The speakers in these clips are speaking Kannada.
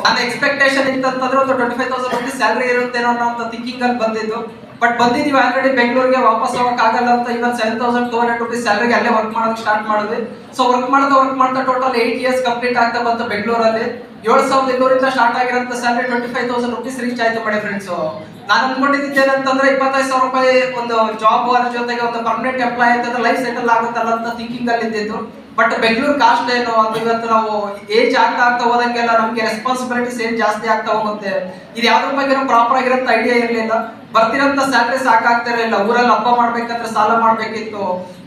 ನನ್ನ ಎಕ್ಸ್ಪೆಕ್ಟೇಷನ್ ಇತ್ತಂತಂದ್ರೆ ಒಂದು 25,000 ರುಪೀಸ್ ಸ್ಯಾಲರಿ ಇರುತ್ತೇನೋ ಅನ್ನೋ ಥಿಂಕಿಂಗ್ ಅಲ್ಲಿ ಬಂದಿದ್ದು. ಬಟ್ ಬಂದಿದ್ದೀವಿ ಆಲ್ರೆಡಿ ಬೆಂಗಳೂರಿಗೆ ವಾಪಸ್ ಹೋಗಕ್ ಆಗಲ್ಲ ಅಂತ ಇವನ್ 7,200 ರುಪೀಸ್ ಸ್ಯಾಲರಿಗೆ ಅಲ್ಲೇ ವರ್ಕ್ ಮಾಡೋದು ಸ್ಟಾರ್ಟ್ ಮಾಡಿದ್ವಿ. ಸೊ ವರ್ಕ್ ಮಾಡ್ತಾ ಟೋಟಲ್ 8 ಇಯರ್ಸ್ ಕಂಪ್ಲೀಟ್ ಆಗ್ತಾ ಬಂತು ಬೆಂಗಳೂರಲ್ಲಿ. 7,200 ಸ್ಟಾರ್ಟ್ ಆಗಿರೋಂಥ ಸ್ಯಾಲರಿ 25,000 ರುಪೀಸ್ ರೀಚ್ ಆಯ್ತು ಮಾಡಿ ಫ್ರೆಂಡ್ಸ್. ನಾನು ಅನ್ಕೊಂಡಿದ್ದೇನೆ ಅಂತಂದ್ರೆ 25,000 ರೂಪಾಯಿ ಒಂದು ಜಾಬ್ ಅದ್ರ ಜೊತೆಗೆ ಒಂದು ಪರ್ಮನೆಂಟ್ ಎಂಪ್ಲಾಯ್ ಅಂತಂದ್ರೆ ಲೈಫ್ ಸೆಟಲ್ ಆಗುತ್ತಲ್ಲ ಅಂತ ಥಿಂಕಿಂಗ್ ಅಲ್ಲಿ ಇದ್ದಿದ್ದು. ಬಟ್ ಬೆಂಗಳೂರು ಕಾಸ್ಟ್ ಏನು ಅದು ಇವತ್ತು ನಾವು ಏಜ್ ಆಗ್ತಾ ಹೋದಂಗೆಲ್ಲ ನಮ್ಗೆ ರೆಸ್ಪಾನ್ಸಿಬಿಲಿಟೀಸ್ ಏನ್ ಜಾಸ್ತಿ ಆಗ್ತಾ ಹೋಗುತ್ತೆ. ಇದು ಯಾವ್ದ್ರ ಬಗ್ಗೆ ಪ್ರಾಪರ್ ಆಗಿರೋಂಥ ಐಡಿಯಾ ಇರಲಿಲ್ಲ. ಬರ್ತಿರೋಂಥ ಸ್ಯಾಲರಿ ಸಾಕಾಗ್ತಾ ಇರಲಿಲ್ಲ. ಊರಲ್ಲಿ ಹಬ್ಬ ಮಾಡ್ಬೇಕಂದ್ರೆ ಸಾಲ ಮಾಡ್ಬೇಕಿತ್ತು,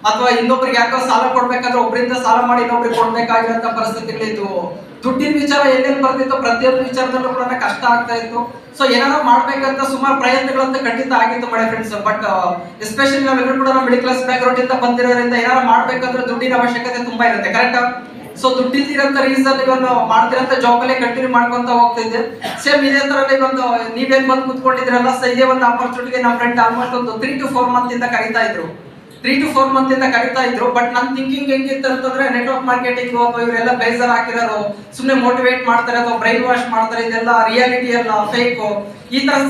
ಅಥವಾ ಇನ್ನೊಬ್ರಿಗೆ ಯಾಕೋ ಸಾಲ ಕೊಡ್ಬೇಕಂದ್ರೆ ಒಬ್ಬರಿಂದ ಸಾಲ ಮಾಡಿ ಇನ್ನೊಬ್ರಿಗೆ ಕೊಡ್ಬೇಕಾಗಿರೋಂಥ ಪರಿಸ್ಥಿತಿಗಳಿತ್ತು. ದುಡ್ಡಿನ ವಿಚಾರ ಎಲ್ಲೆಲ್ಲಿ ಬರ್ತಿತ್ತು ಪ್ರತಿಯೊಂದು ವಿಚಾರದಲ್ಲೂ ಕೂಡ ಕಷ್ಟ ಆಗ್ತಾ ಇತ್ತು. ಸೊ ಏನಾದ್ರು ಮಾಡ್ಬೇಕಂತ ಸುಮಾರು ಪ್ರಯತ್ನಗಳಂತ ಖಂಡಿತ ಆಗಿತ್ತು ಮಾಡಿ ಫ್ರೆಂಡ್ಸ್. ಬಟ್ ಎಸ್ಪೆಷಲಿ ನಾವೆಲ್ಲರೂ ಕೂಡ ಮಿಡಲ್ ಕ್ಲಾಸ್ ಬ್ಯಾಕ್ ಗ್ರೌಂಡ್ ಇಂದ ಬಂದಿರೋದ್ರಿಂದ ಏನಾದ್ರು ಮಾಡ್ಬೇಕಂದ್ರೆ ದುಡ್ಡಿನ ಅವಶ್ಯಕತೆ ತುಂಬಾ ಇರುತ್ತೆ, ಕರೆಕ್ಟ್? ಸೊ ದುಡ್ಡಿಲ್ದಿರಂತ ರೀಸನ್ ಇವನು ಮಾಡ್ತಿರಂತ ಜಾಬ್ ಅಲ್ಲೇ ಕಂಟಿನ್ಯೂ ಮಾಡ್ಕೊಂತ ಹೋಗ್ತಿದ್ದೆ. ಸೇಮ್ ಇದೇ ತರ ಒಂದು ನೀವೇನ್ ಬಂದು ಕುತ್ಕೊಂಡಿದ್ರಲ್ಲ, ಸೊ ಇದೇ ಒಂದು ಆಪರ್ಚುನಿಟಿಗೆ ನಮ್ಮ ಫ್ರೆಂಡ್ ಆಲ್ಮೋಸ್ಟ್ ಒಂದು 3 to 4 ಮಂತ್ ಇಂದ ಕರೀತಾ ಇದ್ರು. 3 to 4 ಮಂತ್ ಇಂದ ಕರೀತಾ ಇದ್ರು. ಬಟ್ ನನ್ನ ಥಿಂಕಿಂಗ್ ಹೆಂಗಿತ್ತು ಅಂತಂದ್ರೆ ನೆಟ್ವರ್ಕ್ ಮಾರ್ಕೆಟಿಂಗ್ ಅಥವಾ ಇವರೆಲ್ಲ ಬ್ಲೇಸರ್ ಹಾಕಿರೋರು ಸುಮ್ಮನೆ ಮೋಟಿವೇಟ್ ಮಾಡ್ತಾರೆ ಅಥವಾ ಬ್ರೈನ್ ವಾಶ್ ಮಾಡ್ತಾರೆ, ಇದೆಲ್ಲ ರಿಯಾಲಿಟಿ ಅಲ್ಲ, ಫೇಕ್, ಈ ತರ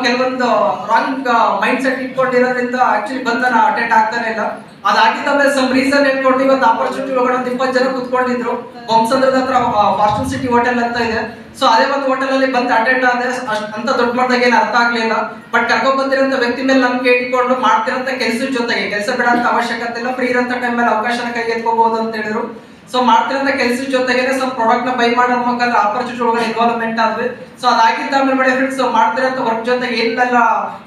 ಕೆಲವೊಂದು ರಾಂಗ್ ಮೈಂಡ್ ಸೆಟ್ ಇಟ್ಕೊಂಡಿರೋದ್ರಿಂದ ಆಕ್ಚುಲಿ ಬಂಧನ ಅಟೆಂಡ್ ಆಗ್ತಾನೆ ಇಲ್ಲ. ಅದಾಗಿದ್ದ ಮೇಲೆ ಸಮ್ ರೀಸನ್ ಇಟ್ಕೊಂಡು ಇವತ್ತು ಆಪರ್ಚುನಿಟಿ ಒಳಗಡೆ ಒಂದು 20 ಜನ ಕುತ್ಕೊಂಡಿದ್ರು. ಬೊಮ್ಮಸಂದ್ರದ ಹತ್ರ ಫಾರ್ಚೂನ್ ಸಿಟಿ ಹೋಟೆಲ್ ಅಂತ ಇದೆ. ಸೊ ಅದೇ ಒಂದು ಹೋಟೆಲ್ ಅಲ್ಲಿ ಬಂದು ಅಟೆಂಡ್ ಆದ್ರೆ ಅಂತ ದೊಡ್ಡ ಮಟ್ಟದಾಗ ಏನು ಅರ್ಥ ಆಗ್ಲಿಲ್ಲ. ಬಟ್ ಕರ್ಕೊಂಡ್ ಬಂದಿರೋಂಥ ವ್ಯಕ್ತಿ ಮೇಲೆ ನಂಬಿಕೆ ಇಟ್ಕೊಂಡು ಮಾಡ್ತಿರೋಂಥ ಕೆಲಸದ ಜೊತೆಗೆ ಕೆಲಸ ಬಿಡೋಂಥ ಅವಶ್ಯಕತೆ ಇಲ್ಲ, ಫ್ರೀ ಇರೋಂಥ ಟೈಮಲ್ಲಿ ಅವಕಾಶನ ಕೈ ಎತ್ಕೋಬಹುದು ಅಂತ ಹೇಳಿದ್ರು. ಸೊ ಮಾಡ್ತಿರೋಂಥ ಕೆಲಸದ ಜೊತೆಗೆ ಸ್ವಲ್ಪ ಪ್ರಾಡಕ್ಟ್ ನ ಬೈ ಮಾಡೋ ಮುಖಾಂತರ ಆಪರ್ಚುನಿಟಿ ಒಳಗಡೆ ಇನ್ವಾಲ್ವ್ಮೆಂಟ್ ಆದ್ವಿ. ಸೊ ಅದಾಗಿದ್ದ ಆಮೇಲೆ ಫ್ರೆಂಡ್ಸ್ ಮಾಡ್ತಿರೋಂಥ ವರ್ಕ್ ಜೊತೆಗೆ ಏನೆಲ್ಲ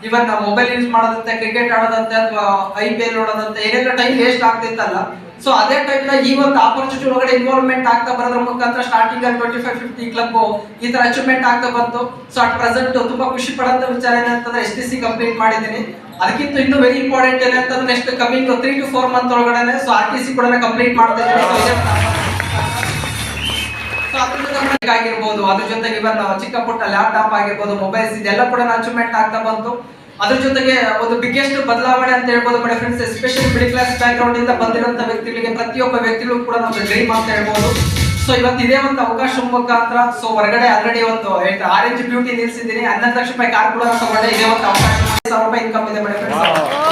ಇವನ್ ಮೊಬೈಲ್ ಯೂಸ್ ಮಾಡೋದಂತೆ, ಕ್ರಿಕೆಟ್ ಆಡೋದಂತೆ ಅಥವಾ IPL ನೋಡೋದಂತೆ ಏನೆಲ್ಲ ಟೈಮ್ ವೇಸ್ಟ್ ಆಗ್ತಿತ್ತಲ್ಲ, ಸೊ ಅದೇ ಟೈಮ್ ನ ಈ ಒಂದು ಆಪರ್ಚುನಿಟಿ ಒಳಗಡೆ ಇನ್ವಾಲ್ವ್ಮೆಂಟ್ ಆಗ್ತಾ ಬರೋದ್ರ ಮುಖಾಂತರ ಸ್ಟಾರ್ಟಿಂಗ್ ಅಲ್ಲಿ 25-50 ಕ್ಲಬ್ ಈ ತರ ಅಚೀವ್ಮೆಂಟ್ ಆಗ್ತಾ ಬಂತು. ಸೊ ಅಟ್ ಪ್ರೆಸೆಂಟ್ ತುಂಬಾ ಖುಷಿ ಪಡೋಂಥ ವಿಚಾರ ಏನಂತಂದ್ರೆ STC ಕಂಪ್ಲೀಟ್ ಮಾಡಿದ್ದೀನಿ. ಅದಕ್ಕಿಂತ ಇನ್ನೂ ವೆರಿ ಇಂಪಾರ್ಟೆಂಟ್ ಏನಂತಂದ್ರೆ ನೆಕ್ಸ್ಟ್ ಕಮಿಂಗ್ 3 to 4 ಮಂತ್ ಒಳಗಡೆ ಸೊ RTC ಕೂಡ ಕಂಪ್ಲೀಟ್ ಮಾಡ್ತಾ ಇದ್ದೀನಿ. ಆಗಿರ್ಬೋದು, ಅದ್ರ ಜೊತೆಗೆ ಇವನ್ ಚಿಕ್ಕ ಪುಟ್ಟ ಲ್ಯಾಪ್ಟಾಪ್ ಆಗಿರ್ಬೋದು, ಮೊಬೈಲ್ಸ್, ಇದೆಲ್ಲ ಕೂಡ ಅಚೀವ್ಮೆಂಟ್ ಆಗ್ತಾ ಬಂತು. ಅದ್ರ ಜೊತೆಗೆ ಒಂದು ಬಿಗ್ಗೆಸ್ಟ್ ಬದಲಾವಣೆ ಅಂತ ಹೇಳ್ಬೋದು my friends. Especially middle class back ground ಇಂದ ಬಂದಿರುವಂತ ವ್ಯಕ್ತಿಗಳಿಗೆ, ಪ್ರತಿಯೊಬ್ಬ ವ್ಯಕ್ತಿಗಳು ಕೂಡ ನಾವು ಡ್ರೀಮ್ ಅಂತ ಹೇಳ್ಬೋದು. ಸೊ ಇವತ್ತು ಇದೇ ಒಂದು ಅವಕಾಶ ಮುಖಾಂತರ ಸೊ ಹೊರಗಡೆ ಆಲ್ರೆಡಿ ಒಂದು ಆರೆಂಜ್ ಬ್ಯೂಟಿ ನಿಲ್ಸಿದ್ದೀನಿ. 11 ಲಕ್ಷ ರೂಪಾಯಿ ಕಾರ್ ಕೂಡ ತಗೊಂಡೆ. ಇದೇ ಒಂದು ಅವಕಾಶ, 1,000 ರೂಪಾಯಿ ಇನ್ಕಮ್ ಇದೆ ಮೈ ಫ್ರೆಂಡ್ಸ್.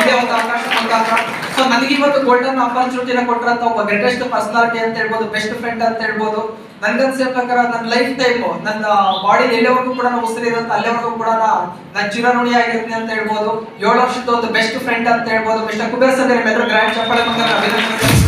ಇದೇ ಒಂದು ಅವಕಾಶ ಮುಖಾಂತರ ಸೊ ನನಗೆ ಇವತ್ತು ಗೋಲ್ಡನ್ ಆಪರ್ಚುನಿಟಿನ ಕೊಟ್ಟಿರಂತ ಒಬ್ಬ ಗ್ರೇಟೆಸ್ಟ್ ಪರ್ಸನಾಲಿಟಿ ಅಂತ ಹೇಳ್ಬೋದು, ಬೆಸ್ಟ್ ಫ್ರೆಂಡ್ ಅಂತ ಹೇಳ್ಬೋದು. ನನ್ಗನ್ಸಿದ ಪ್ರಕಾರ ನನ್ನ ಲೈಫ್ ಟೈಮ್ ನನ್ನ ಬಾಡಿ ಎಲ್ಲವರೆಗೂ ಕೂಡ ಉಸಿರಿರುತ್ತೆ ಅಲ್ಲಿವರೆಗೂ ಕೂಡ ನಾನು ಚಿರಋಣಿ ಆಗಿರ್ತೀನಿ ಅಂತ ಹೇಳ್ಬೋದು. 7 ವರ್ಷದ ಒಂದು ಬೆಸ್ಟ್ ಫ್ರೆಂಡ್ ಅಂತ ಹೇಳ್ಬೋದು. ಮಿಸ್ಟರ್ ಕುಬೇರ್ ಸರ್, ಎಲ್ಲರೂ ಗ್ರ್ಯಾಂಡ್ ಚಪ್ಪಾಳೆ ಅಭಿನಂದನೆ.